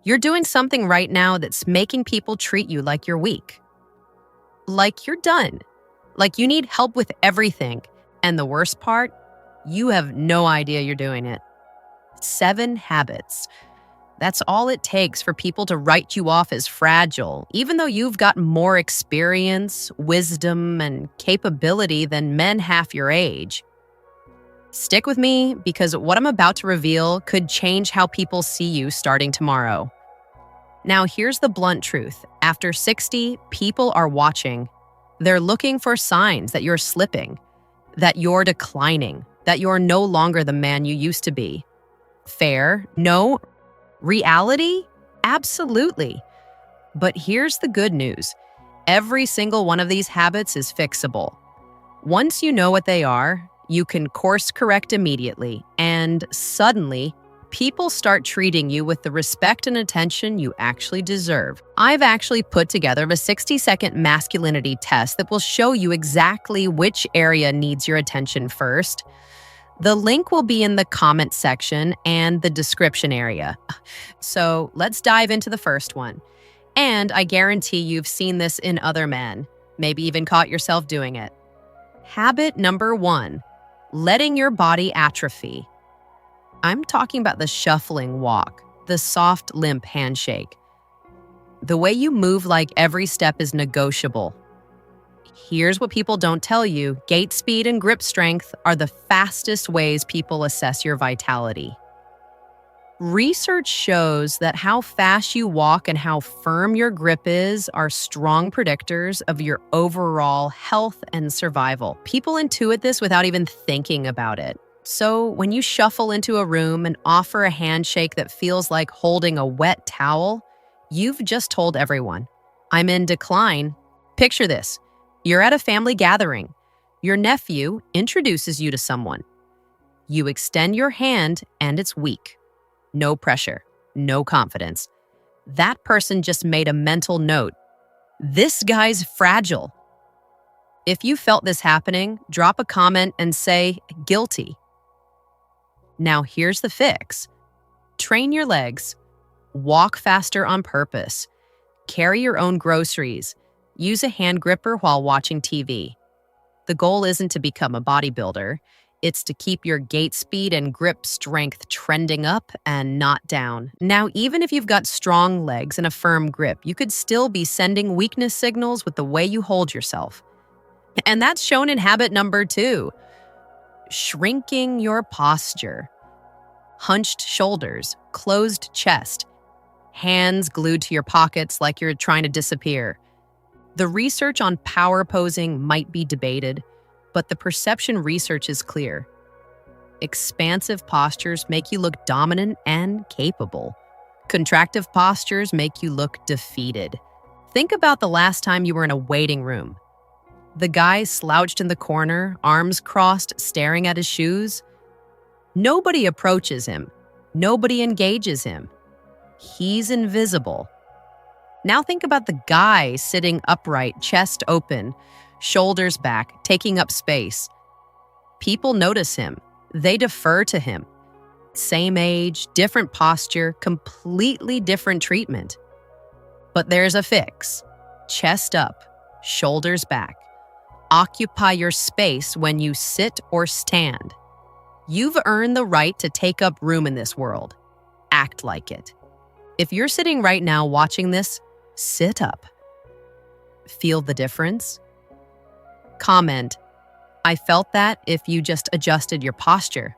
You're doing something right now that's making people treat you like you're weak. Like you're done. Like you need help with everything. And the worst part, you have no idea you're doing it. 7 habits. That's all it takes for people to write you off as fragile, even though you've got more experience, wisdom, and capability than men half your age. Stick with me because what I'm about to reveal could change how people see you starting tomorrow. Now, here's the blunt truth. After 60, people are watching. They're looking for signs that you're slipping, that you're declining, that you're no longer the man you used to be. Fair? No. Reality? Absolutely. But here's the good news. Every single one of these habits is fixable. Once you know what they are, you can course correct immediately, and suddenly, people start treating you with the respect and attention you actually deserve. I've actually put together a 60-second masculinity test that will show you exactly which area needs your attention first. The link will be in the comment section and the description area. So let's dive into the first one. And I guarantee you've seen this in other men, maybe even caught yourself doing it. Habit number 1, letting your body atrophy. I'm talking about the shuffling walk, the soft, limp handshake. The way you move like every step is negotiable. Here's what people don't tell you. Gait speed and grip strength are the fastest ways people assess your vitality. Research shows that how fast you walk and how firm your grip is are strong predictors of your overall health and survival. People intuit this without even thinking about it. So when you shuffle into a room and offer a handshake that feels like holding a wet towel, you've just told everyone, I'm in decline. Picture this. You're at a family gathering. Your nephew introduces you to someone. You extend your hand and it's weak. No pressure, no confidence. That person just made a mental note. This guy's fragile. If you felt this happening, drop a comment and say, guilty. Now here's the fix. Train your legs. Walk faster on purpose. Carry your own groceries. Use a hand gripper while watching TV. The goal isn't to become a bodybuilder. It's to keep your gait speed and grip strength trending up and not down. Now, even if you've got strong legs and a firm grip, you could still be sending weakness signals with the way you hold yourself. And that's shown in habit number 2. Shrinking your posture. Hunched shoulders, closed chest, hands glued to your pockets like you're trying to disappear. The research on power posing might be debated, but the perception research is clear. Expansive postures make you look dominant and capable. Contractive postures make you look defeated. Think about the last time you were in a waiting room. The guy slouched in the corner, arms crossed, staring at his shoes. Nobody approaches him. Nobody engages him. He's invisible. Now think about the guy sitting upright, chest open, shoulders back, taking up space. People notice him. They defer to him. Same age, different posture, completely different treatment. But there's a fix. Chest up, shoulders back. Occupy your space when you sit or stand. You've earned the right to take up room in this world. Act like it. If you're sitting right now watching this, sit up. Feel the difference? Comment, I felt that if you just adjusted your posture.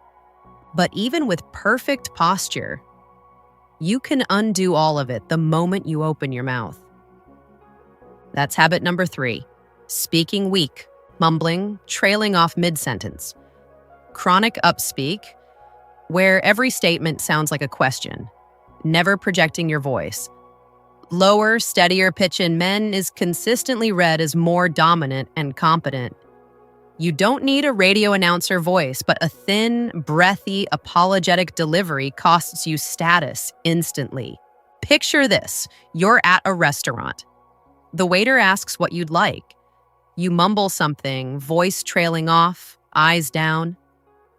But even with perfect posture, you can undo all of it the moment you open your mouth. That's habit number 3. Speaking weak, mumbling, trailing off mid-sentence. Chronic upspeak, where every statement sounds like a question. Never projecting your voice. Lower, steadier pitch in men is consistently read as more dominant and competent. You don't need a radio announcer voice, but a thin, breathy, apologetic delivery costs you status instantly. Picture this. You're at a restaurant. The waiter asks what you'd like. You mumble something, voice trailing off, eyes down.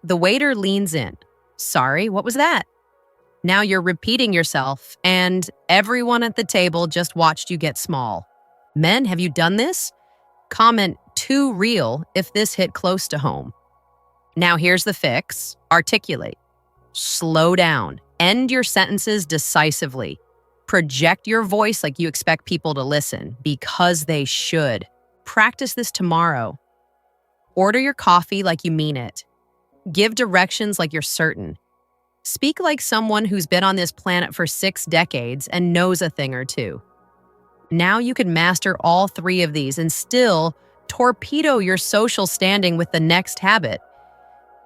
The waiter leans in. Sorry, what was that? Now you're repeating yourself, and everyone at the table just watched you get small. Men, have you done this? Comment "too real" if this hit close to home. Now here's the fix. Articulate. Slow down. End your sentences decisively. Project your voice like you expect people to listen, because they should. Practice this tomorrow. Order your coffee like you mean it. Give directions like you're certain. Speak like someone who's been on this planet for 6 decades and knows a thing or two. Now you can master all 3 of these and still torpedo your social standing with the next habit.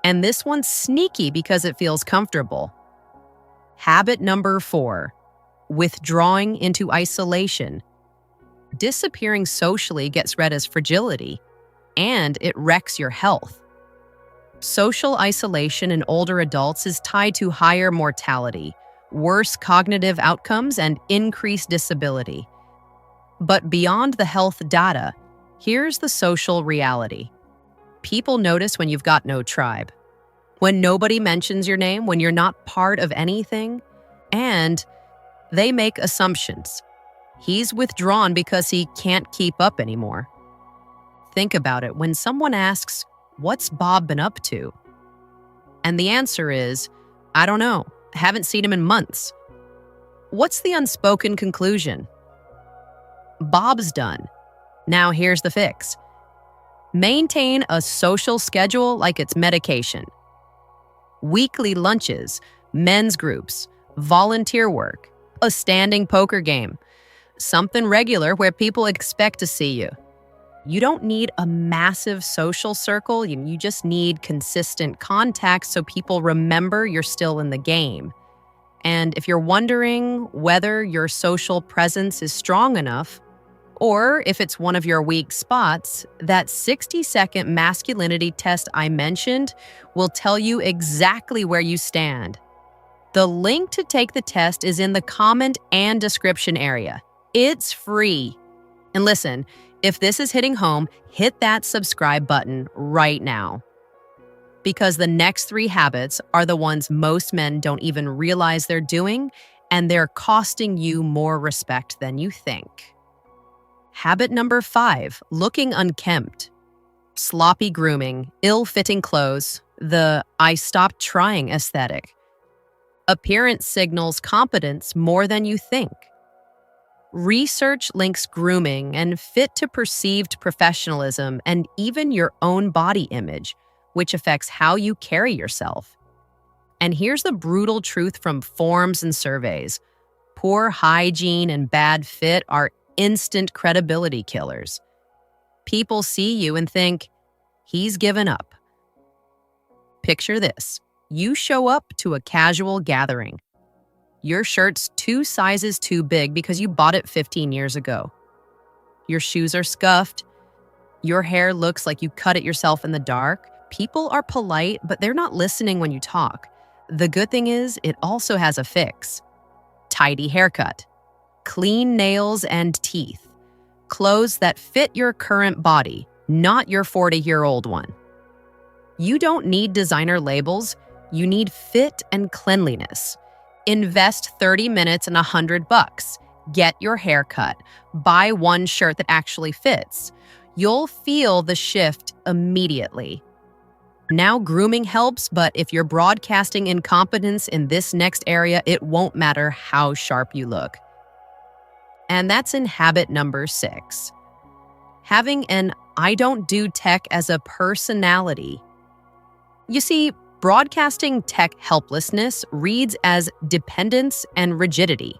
And this one's sneaky because it feels comfortable. Habit number 4, withdrawing into isolation. Disappearing socially gets read as fragility, and it wrecks your health. Social isolation in older adults is tied to higher mortality, worse cognitive outcomes, and increased disability. But beyond the health data, here's the social reality. People notice when you've got no tribe, when nobody mentions your name, when you're not part of anything, and they make assumptions. He's withdrawn because he can't keep up anymore. Think about it. When someone asks, "What's Bob been up to?" and the answer is, "I don't know. Haven't seen him in months." What's the unspoken conclusion? Bob's done. Now here's the fix. Maintain a social schedule like it's medication. Weekly lunches, men's groups, volunteer work, a standing poker game, something regular where people expect to see you. You don't need a massive social circle, you just need consistent contact so people remember you're still in the game. And if you're wondering whether your social presence is strong enough, or if it's one of your weak spots, that 60-second masculinity test I mentioned will tell you exactly where you stand. The link to take the test is in the comment and description area. It's free. And listen, if this is hitting home, hit that subscribe button right now. Because the next 3 habits are the ones most men don't even realize they're doing, and they're costing you more respect than you think. Habit number 5, looking unkempt. Sloppy grooming, ill-fitting clothes, the "I stopped trying" aesthetic. Appearance signals competence more than you think. Research links grooming and fit to perceived professionalism and even your own body image, which affects how you carry yourself. And here's the brutal truth from forms and surveys. Poor hygiene and bad fit are instant credibility killers. People see you and think, "He's given up." Picture this. You show up to a casual gathering. Your shirt's 2 sizes too big because you bought it 15 years ago. Your shoes are scuffed. Your hair looks like you cut it yourself in the dark. People are polite, but they're not listening when you talk. The good thing is, it also has a fix. Tidy haircut, clean nails and teeth, clothes that fit your current body, not your 40-year-old one. You don't need designer labels. You need fit and cleanliness. Invest 30 minutes and $100. Get your hair cut. Buy one shirt that actually fits. You'll feel the shift immediately. Now grooming helps, but if you're broadcasting incompetence in this next area, it won't matter how sharp you look. And that's in habit number 6. Having an "I don't do tech" as a personality. You see, broadcasting tech helplessness reads as dependence and rigidity.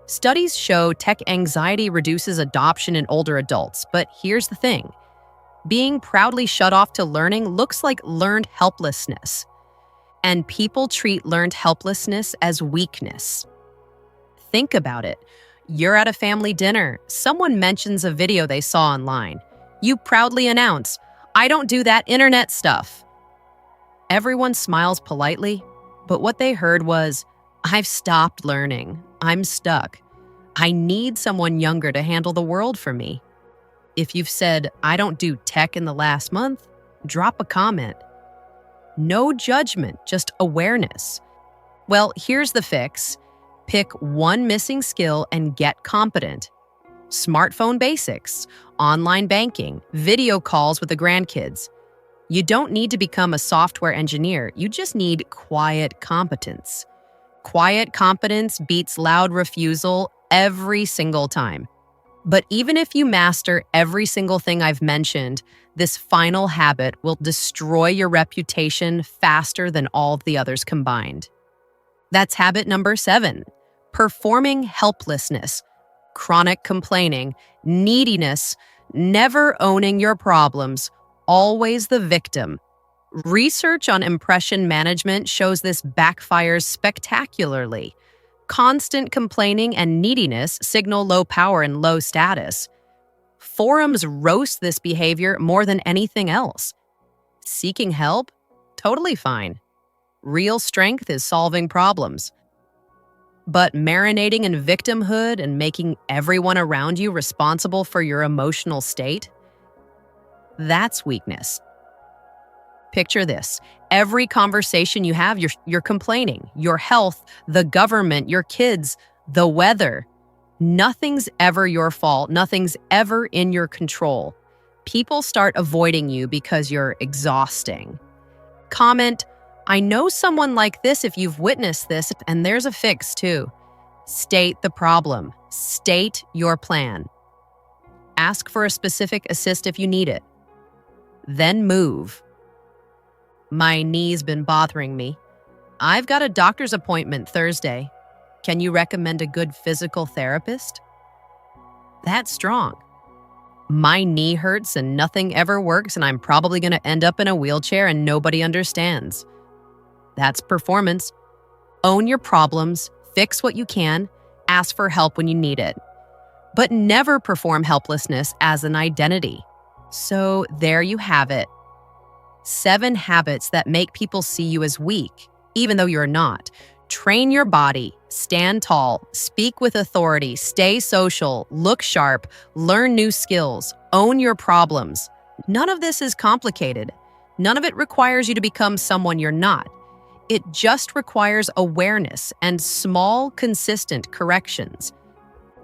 Studies show tech anxiety reduces adoption in older adults, but here's the thing. Being proudly shut off to learning looks like learned helplessness. And people treat learned helplessness as weakness. Think about it. You're at a family dinner. Someone mentions a video they saw online. You proudly announce, "I don't do that internet stuff." Everyone smiles politely, but what they heard was, "I've stopped learning. I'm stuck. I need someone younger to handle the world for me." If you've said, "I don't do tech" in the last month, drop a comment. No judgment, just awareness. Well, here's the fix. Pick one missing skill and get competent. Smartphone basics, online banking, video calls with the grandkids. You don't need to become a software engineer. You just need quiet competence. Quiet competence beats loud refusal every single time. But even if you master every single thing I've mentioned, this final habit will destroy your reputation faster than all of the others combined. That's habit number 7, performing helplessness, chronic complaining, neediness, never owning your problems, always the victim. Research on impression management shows this backfires spectacularly. Constant complaining and neediness signal low power and low status. Forums roast this behavior more than anything else. Seeking help? Totally fine. Real strength is solving problems. But marinating in victimhood and making everyone around you responsible for your emotional state? That's weakness. Picture this. Every conversation you have, you're complaining. Your health, the government, your kids, the weather. Nothing's ever your fault. Nothing's ever in your control. People start avoiding you because you're exhausting. Comment, I know someone like this if you've witnessed this, and there's a fix too. State the problem. State your plan. Ask for a specific assist if you need it. Then move. My knee's been bothering me. I've got a doctor's appointment Thursday. Can you recommend a good physical therapist? That's strong. My knee hurts and nothing ever works, and I'm probably going to end up in a wheelchair and nobody understands. That's performance. Own your problems, fix what you can, ask for help when you need it. But never perform helplessness as an identity. So there you have it. 7 habits that make people see you as weak, even though you're not. Train your body, stand tall, speak with authority, stay social, look sharp, learn new skills, own your problems. None of this is complicated. None of it requires you to become someone you're not. It just requires awareness and small, consistent corrections.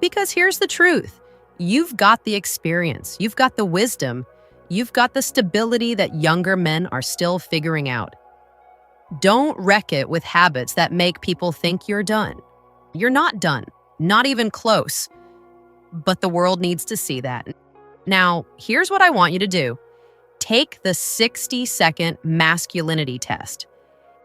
Because here's the truth. You've got the experience, you've got the wisdom, you've got the stability that younger men are still figuring out. Don't wreck it with habits that make people think you're done. You're not done, not even close. But the world needs to see that. Now, here's what I want you to do. Take the 60-second masculinity test.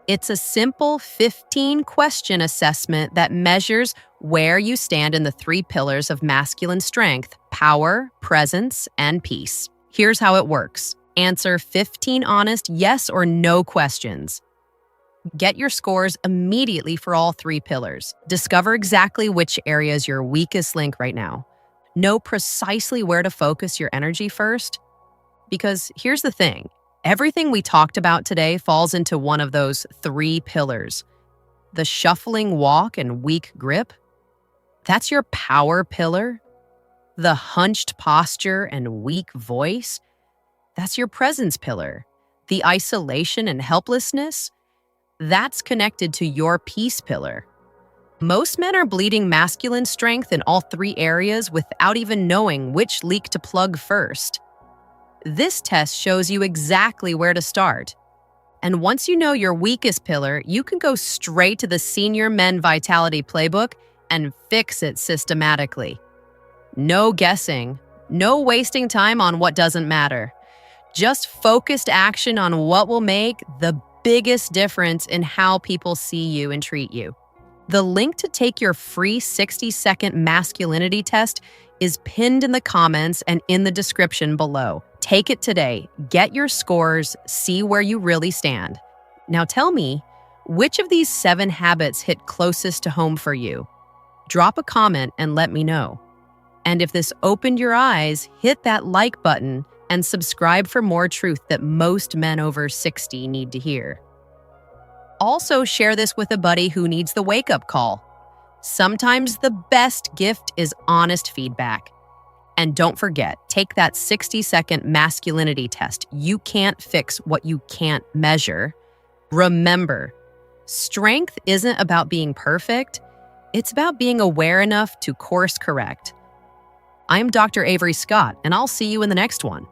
It's a simple 15-question assessment that measures where you stand in the 3 pillars of masculine strength: power, presence, and peace. Here's how it works. Answer 15 honest yes or no questions. Get your scores immediately for all 3 pillars. Discover exactly which area is your weakest link right now. Know precisely where to focus your energy first. Because here's the thing. Everything we talked about today falls into one of those 3 pillars. The shuffling walk and weak grip, that's your power pillar. The hunched posture and weak voice, that's your presence pillar. The isolation and helplessness, that's connected to your peace pillar. Most men are bleeding masculine strength in all 3 areas without even knowing which leak to plug first. This test shows you exactly where to start. And once you know your weakest pillar, you can go straight to the Senior Men Vitality Playbook and fix it systematically. No guessing, no wasting time on what doesn't matter. Just focused action on what will make the biggest difference in how people see you and treat you. The link to take your free 60-second masculinity test is pinned in the comments and in the description below. Take it today, get your scores, see where you really stand. Now tell me, which of these 7 habits hit closest to home for you? Drop a comment and let me know. And if this opened your eyes, hit that like button and subscribe for more truth that most men over 60 need to hear. Also, share this with a buddy who needs the wake-up call. Sometimes the best gift is honest feedback. And don't forget, take that 60-second masculinity test. You can't fix what you can't measure. Remember, Strength isn't about being perfect, it's about being aware enough to course correct. I'm Dr. Avery Scott, and I'll see you in the next one.